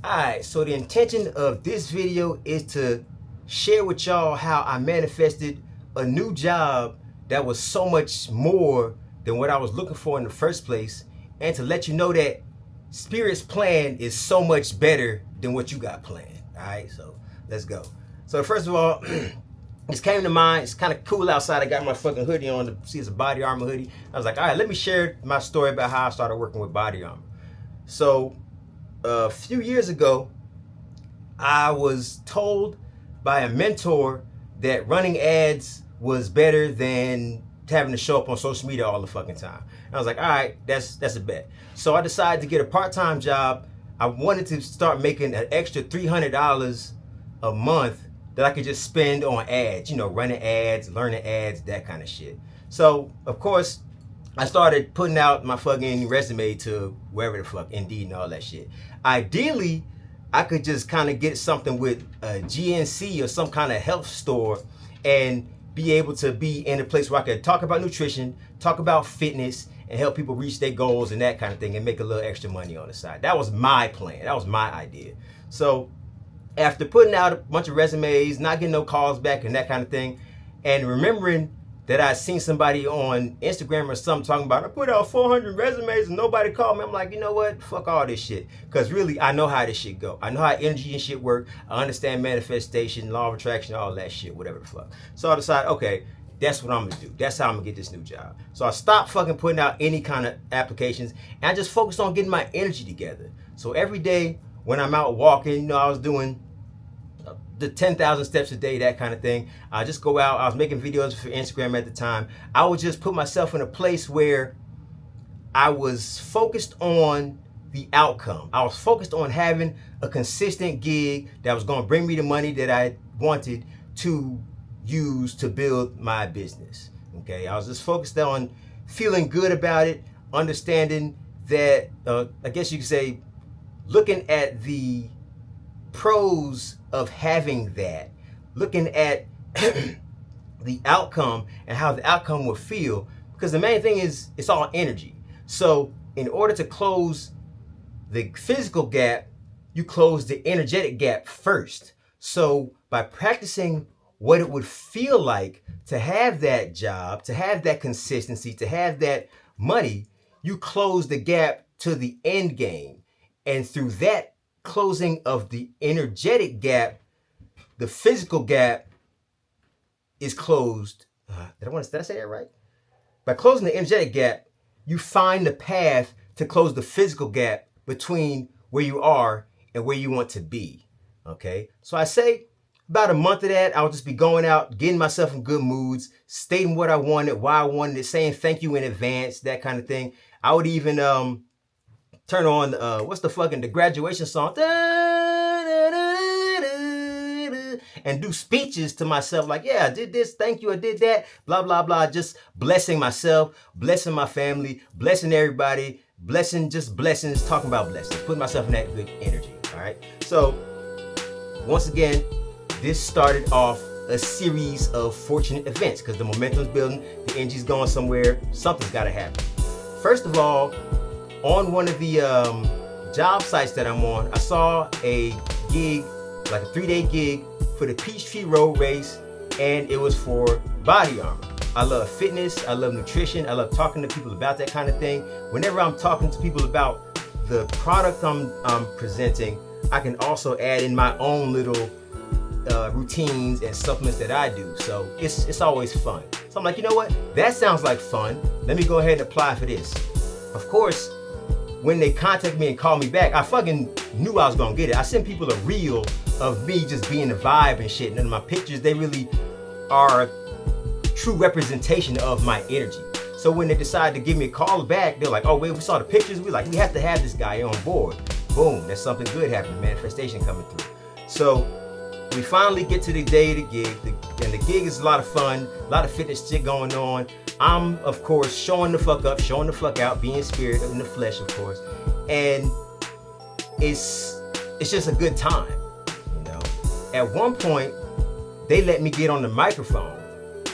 Alright, so the intention of this video is to share with y'all how I manifested a new job that was so much more than what I was looking for in the first place, and to let you know that Spirit's plan is so much better than what you got planned. Alright, so let's go. So first of all, this came to mind. It's kind of cool outside. I got my fucking hoodie on. See, it's a Body Armor hoodie. I was like, all right, let me share my story about how I started working with Body Armor. So a few years ago, I was told by a mentor that running ads was better than having to show up on social media all the fucking time. And I was like, all right, that's a bet. So I decided to get a part-time job. I wanted to start making an extra $300 a month that I could just spend on ads, you know, running ads, learning ads, that kind of shit. So, of course, I started putting out my fucking resume to wherever the fuck, Indeed and all that shit. Ideally, I could just kind of get something with a GNC or some kind of health store and be able to be in a place where I could talk about nutrition, talk about fitness, and help people reach their goals and that kind of thing and make a little extra money on the side. That was my plan. That was my idea. So after putting out a bunch of resumes, not getting no calls back and that kind of thing, and remembering that I seen somebody on Instagram or something talking about, I put out 400 resumes and nobody called me. I'm like, you know what? Fuck all this shit. Because really, I know how this shit go. I know how energy and shit work. I understand manifestation, law of attraction, all that shit, whatever the fuck. So I decided, okay, that's what I'm going to do. That's how I'm going to get this new job. So I stopped fucking putting out any kind of applications, and I just focused on getting my energy together. So every day when I'm out walking, you know, I was doing the 10,000 steps a day, that kind of thing. I just go out. I was making videos for Instagram at the time. I would just put myself in a place where I was focused on the outcome. I was focused on having a consistent gig that was going to bring me the money that I wanted to use to build my business. Okay, I was just focused on feeling good about it, understanding that, I guess you could say, looking at the pros of having that, looking at the outcome and how the outcome will feel, because the main thing is it's all energy. So in order to close the physical gap, you close the energetic gap first. So by practicing what it would feel like to have that job, to have that consistency, to have that money, you close the gap to the end game. And through that closing of the energetic gap, the physical gap is closed. Did I say that right? By closing the energetic gap, you find the path to close the physical gap between where you are and where you want to be. Okay, so I say about a month of that, I'll just be going out, getting myself in good moods, stating what I wanted, why I wanted it, saying thank you in advance, that kind of thing. I would even turn on the graduation song and do speeches to myself like, yeah, I did this, thank you, I did that, blah blah blah, just blessing myself, blessing my family, blessing everybody, just blessings, talking about blessings, putting myself in that good energy. All right, so once again, this started off a series of fortunate events because the momentum's building, the energy's going somewhere, something's got to happen. First of all, on one of the job sites that I'm on, I saw a gig, like a 3-day gig for the Peachtree Road Race, and it was for Body Armor. I love fitness, I love nutrition, I love talking to people about that kind of thing. Whenever I'm talking to people about the product I'm presenting, I can also add in my own little routines and supplements that I do. So it's always fun. So I'm like, you know what? That sounds like fun. Let me go ahead and apply for this. Of course, when they contact me and call me back, I fucking knew I was gonna get it. I sent people a reel of me just being the vibe and shit. And my pictures, they really are a true representation of my energy. So when they decided to give me a call back, they're like, oh wait, we saw the pictures. We have to have this guy on board. Boom, there's something good happening, manifestation coming through. So we finally get to the day of the gig, and the gig is a lot of fun, a lot of fitness shit going on. I'm, of course, showing the fuck up, showing the fuck out, being spirit in the flesh, of course. And it's just a good time, you know. At one point, they let me get on the microphone.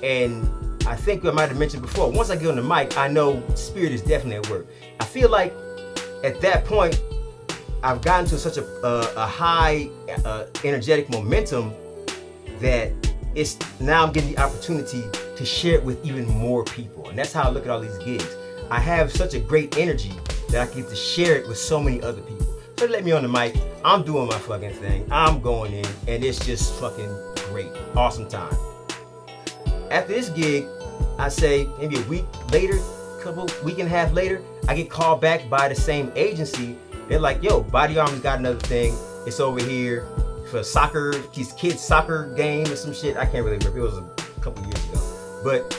And I think I might have mentioned before, once I get on the mic, I know spirit is definitely at work. I feel like at that point, I've gotten to such a high energetic momentum that it's now I'm getting the opportunity to share it with even more people. And that's how I look at all these gigs. I have such a great energy that I get to share it with so many other people. So they let me on the mic, I'm doing my fucking thing, I'm going in, and it's just fucking great. Awesome time. After this gig, I say maybe a week later, week and a half later, I get called back by the same agency. They're like, yo, Body Armor's got another thing. It's over here for soccer, kids soccer game or some shit. I can't really remember. It was a couple years ago. But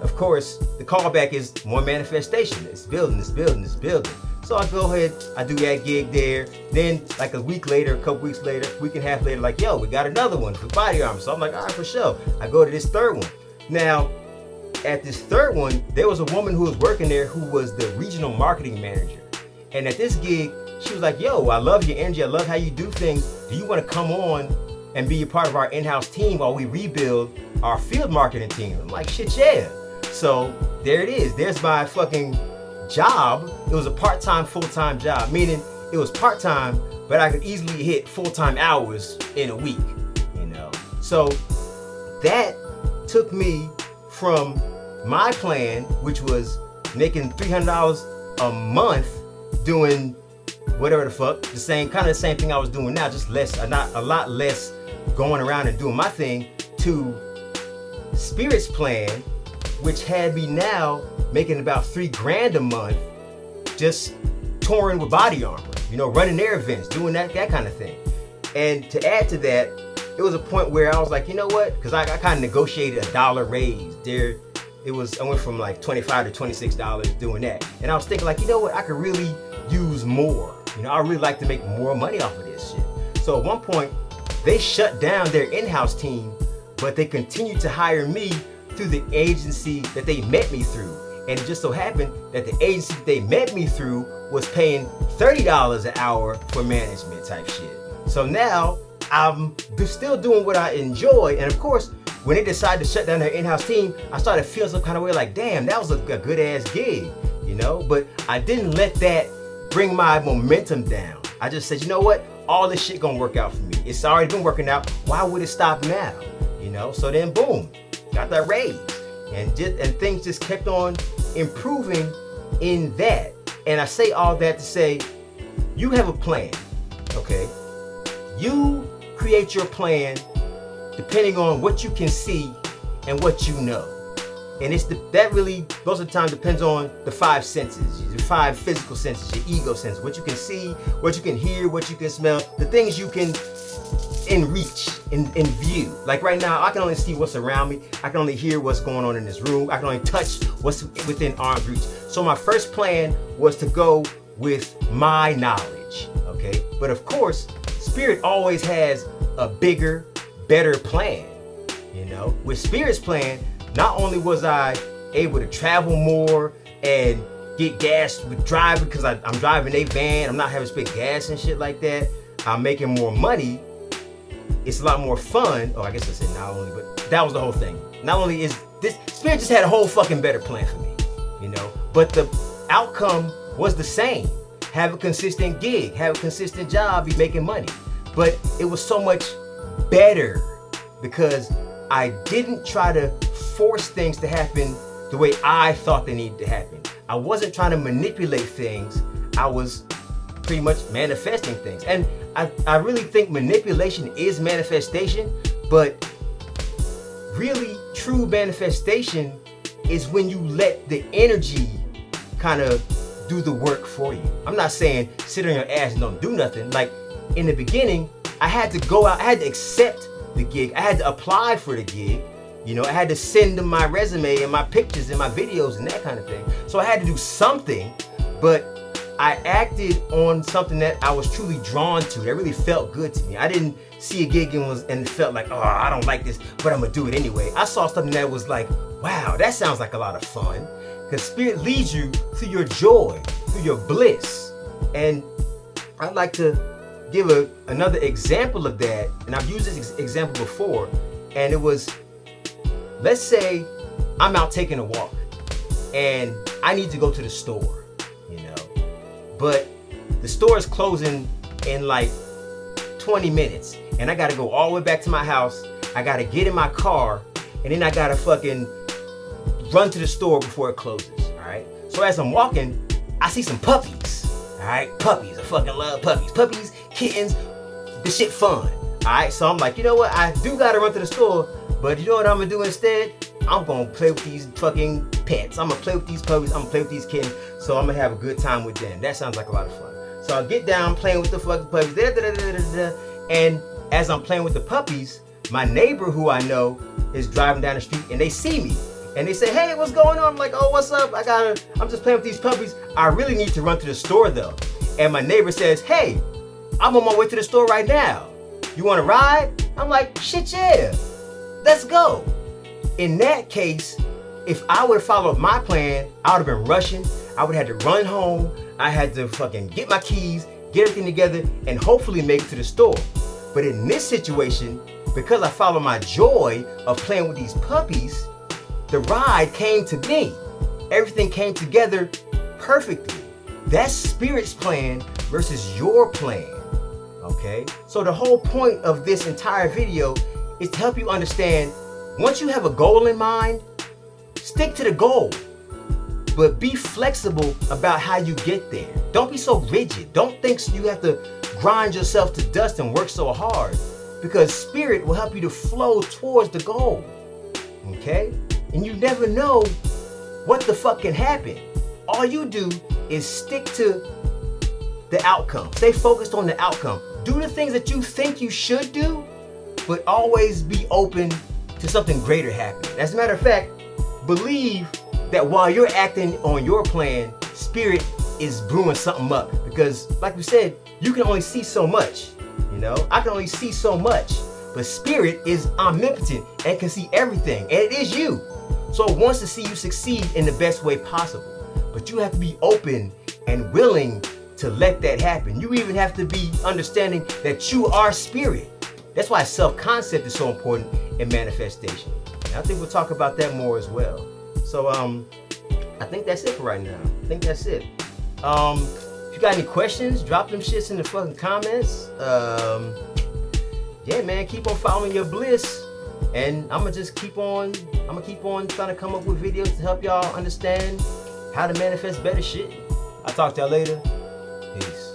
of course, the callback is more manifestation. It's building, it's building, it's building. So I go ahead, I do that gig there. Then like a week later, a couple weeks later, week and a half later, like, yo, we got another one for Body Armor. So I'm like, all right, for sure. I go to this third one. Now, at this third one, there was a woman who was working there who was the regional marketing manager. And at this gig, she was like, yo, I love your energy. I love how you do things. Do you want to come on and be a part of our in-house team while we rebuild our field marketing team? I'm like, shit, yeah. So there it is. There's my fucking job. It was a part-time, full-time job, meaning it was part-time, but I could easily hit full-time hours in a week, you know? So that took me from my plan, which was making $300 a month doing whatever the fuck, the same thing I was doing now, just less, not a lot less going around and doing my thing, to Spirit's plan, which had me now making about $3,000 a month, just touring with Body Armor, you know, running their events, doing that kind of thing. And to add to that, it was a point where I was like, you know what? Because I kind of negotiated $1 raise. I went from like $25 to $26 doing that. And I was thinking like, you know what? I could really use more. You know, I really like to make more money off of this shit. So at one point, they shut down their in-house team, but they continued to hire me through the agency that they met me through. And it just so happened that the agency that they met me through was paying $30 an hour for management type shit. So now I'm still doing what I enjoy. And of course, when they decided to shut down their in-house team, I started feeling some kind of way like, damn, that was a good ass gig, you know? But I didn't let that bring my momentum down. I just said, you know what? All this shit gonna work out for me. It's already been working out. Why would it stop now? You know? So then boom, got that raise. And things just kept on improving in that. And I say all that to say, you have a plan, okay? You create your plan depending on what you can see and what you know. And that really, most of the time, depends on the 5 senses, your 5 physical senses, your ego sense, what you can see, what you can hear, what you can smell, the things you can in reach, in view. Like right now, I can only see what's around me. I can only hear what's going on in this room. I can only touch what's within arm's reach. So my first plan was to go with my knowledge, okay? But of course, Spirit always has a bigger, better plan, you know? With Spirit's plan, not only was I able to travel more and get gas with driving, because I'm driving a van, I'm not having to spend gas and shit like that. I'm making more money. It's a lot more fun. Oh, I guess I said not only, but that was the whole thing. Not only is this, Spirit just had a whole fucking better plan for me, you know? But the outcome was the same. Have a consistent gig, have a consistent job, be making money. But it was so much better because I didn't try to force things to happen the way I thought they needed to happen. I wasn't trying to manipulate things. I was pretty much manifesting things. And I really think manipulation is manifestation, but really true manifestation is when you let the energy kind of do the work for you. I'm not saying sit on your ass and don't do nothing. Like in the beginning, I had to go out, I had to accept the gig. I had to apply for the gig. You know, I had to send them my resume and my pictures and my videos and that kind of thing. So I had to do something, but I acted on something that I was truly drawn to, that really felt good to me. I didn't see a gig and felt like, oh, I don't like this, but I'm gonna do it anyway. I saw something that was like, wow, that sounds like a lot of fun. Because Spirit leads you through your joy, through your bliss. And I'd like to give another example of that. And I've used this example before. And it was, let's say I'm out taking a walk and I need to go to the store, you know, but the store is closing in like 20 minutes. And I gotta go all the way back to my house. I gotta get in my car, and then I gotta fucking run to the store before it closes, all right? So as I'm walking, I see some puppies, all right? Puppies, I fucking love puppies. Puppies, kittens, this shit fun, all right? So I'm like, you know what? I do gotta run to the store, but you know what I'm gonna do instead? I'm gonna play with these fucking pets. I'm gonna play with these puppies, I'm gonna play with these kittens, so I'm gonna have a good time with them. That sounds like a lot of fun. So I get down playing with the fucking puppies, and as I'm playing with the puppies, my neighbor who I know is driving down the street, and they see me. And they say, hey, what's going on? I'm like, oh, what's up? I'm just playing with these puppies. I really need to run to the store though. And my neighbor says, hey, I'm on my way to the store right now. You wanna ride? I'm like, shit, yeah, let's go. In that case, if I would have followed my plan, I would have been rushing. I would have had to run home. I had to fucking get my keys, get everything together, and hopefully make it to the store. But in this situation, because I followed my joy of playing with these puppies, the ride came to me. Everything came together perfectly. That's Spirit's plan versus your plan, okay? So the whole point of this entire video is to help you understand, once you have a goal in mind, stick to the goal, but be flexible about how you get there. Don't be so rigid. Don't think you have to grind yourself to dust and work so hard, because Spirit will help you to flow towards the goal, okay? And you never know what the fuck can happen. All you do is stick to the outcome. Stay focused on the outcome. Do the things that you think you should do, but always be open to something greater happening. As a matter of fact, believe that while you're acting on your plan, Spirit is brewing something up. Because like we said, you can only see so much. You know, I can only see so much. But Spirit is omnipotent and can see everything. And it is you. So it wants to see you succeed in the best way possible. But you have to be open and willing to let that happen. You even have to be understanding that you are Spirit. That's why self-concept is so important in manifestation. And I think we'll talk about that more as well. So I think that's it for right now. I think that's it. If you got any questions, drop them shits in the fucking comments. Yeah, man, keep on following your bliss. And I'm gonna keep on trying to come up with videos to help y'all understand how to manifest better shit. I'll talk to y'all later. Peace.